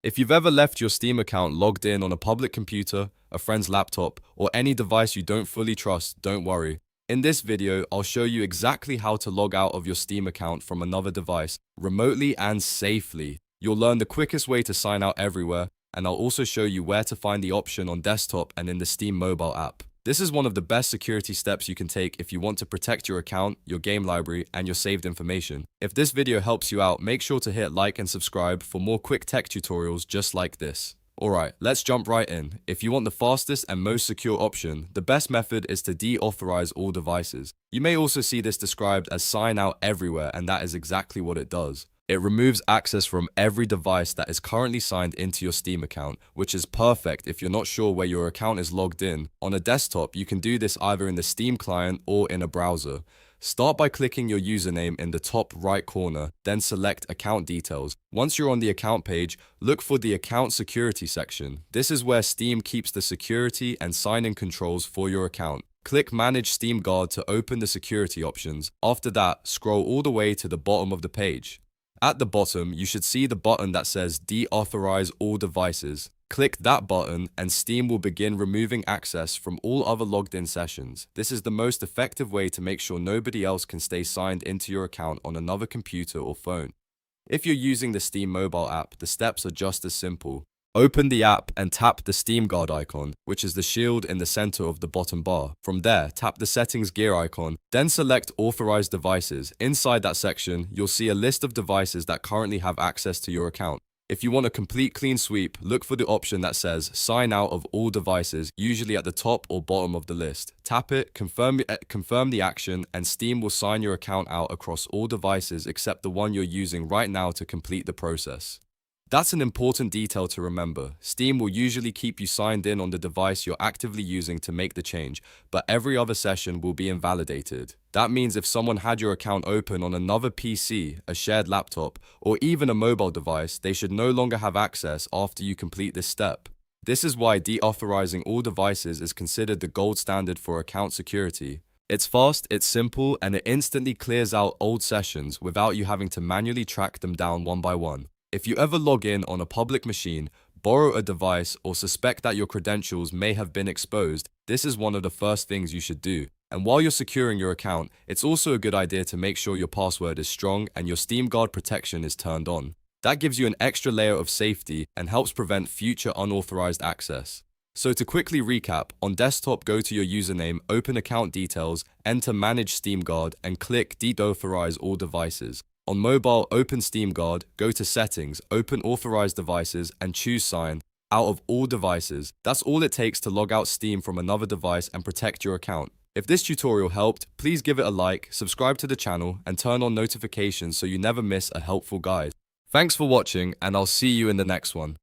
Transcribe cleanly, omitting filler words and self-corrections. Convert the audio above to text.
If you've ever left your Steam account logged in on a public computer, a friend's laptop, or any device you don't fully trust, don't worry. In this video, I'll show you exactly how to log out of your Steam account from another device, remotely and safely. You'll learn the quickest way to sign out everywhere, and I'll also show you where to find the option on desktop and in the Steam mobile app. This is one of the best security steps you can take if you want to protect your account, your game library, and your saved information. If this video helps you out, make sure to hit like and subscribe for more quick tech tutorials just like this. Alright, let's jump right in. If you want the fastest and most secure option, the best method is to deauthorize all devices. You may also see this described as sign out everywhere, and that is exactly what it does. It removes access from every device that is currently signed into your Steam account, which is perfect if you're not sure where your account is logged in. On a desktop, you can do this either in the Steam client or in a browser. Start by clicking your username in the top right corner, then select Account Details. Once you're on the account page, look for the Account Security section. This is where Steam keeps the security and sign-in controls for your account. Click Manage Steam Guard to open the security options. After that, scroll all the way to the bottom of the page. At the bottom, you should see the button that says Deauthorize all devices. Click that button and Steam will begin removing access from all other logged in sessions. This is the most effective way to make sure nobody else can stay signed into your account on another computer or phone. If you're using the Steam mobile app, the steps are just as simple. Open the app and tap the Steam Guard icon, which is the shield in the center of the bottom bar. From there, tap the Settings gear icon, then select Authorized Devices. Inside that section, you'll see a list of devices that currently have access to your account. If you want a complete clean sweep, look for the option that says Sign Out of all devices, usually at the top or bottom of the list. Tap it, confirm the action, and Steam will sign your account out across all devices except the one you're using right now to complete the process. That's an important detail to remember. Steam will usually keep you signed in on the device you're actively using to make the change, but every other session will be invalidated. That means if someone had your account open on another PC, a shared laptop, or even a mobile device, they should no longer have access after you complete this step. This is why deauthorizing all devices is considered the gold standard for account security. It's fast, it's simple, and it instantly clears out old sessions without you having to manually track them down one by one. If you ever log in on a public machine, borrow a device, or suspect that your credentials may have been exposed, this is one of the first things you should do. And while you're securing your account, it's also a good idea to make sure your password is strong and your Steam Guard protection is turned on. That gives you an extra layer of safety and helps prevent future unauthorized access. So to quickly recap, on desktop, go to your username, open Account Details, enter Manage Steam Guard, and click Deauthorize all devices. On mobile, open Steam Guard, go to Settings, open Authorized Devices, and choose Sign Out of all devices. That's all it takes to log out Steam from another device and protect your account. If this tutorial helped, please give it a like, subscribe to the channel, and turn on notifications so you never miss a helpful guide. Thanks for watching, and I'll see you in the next one.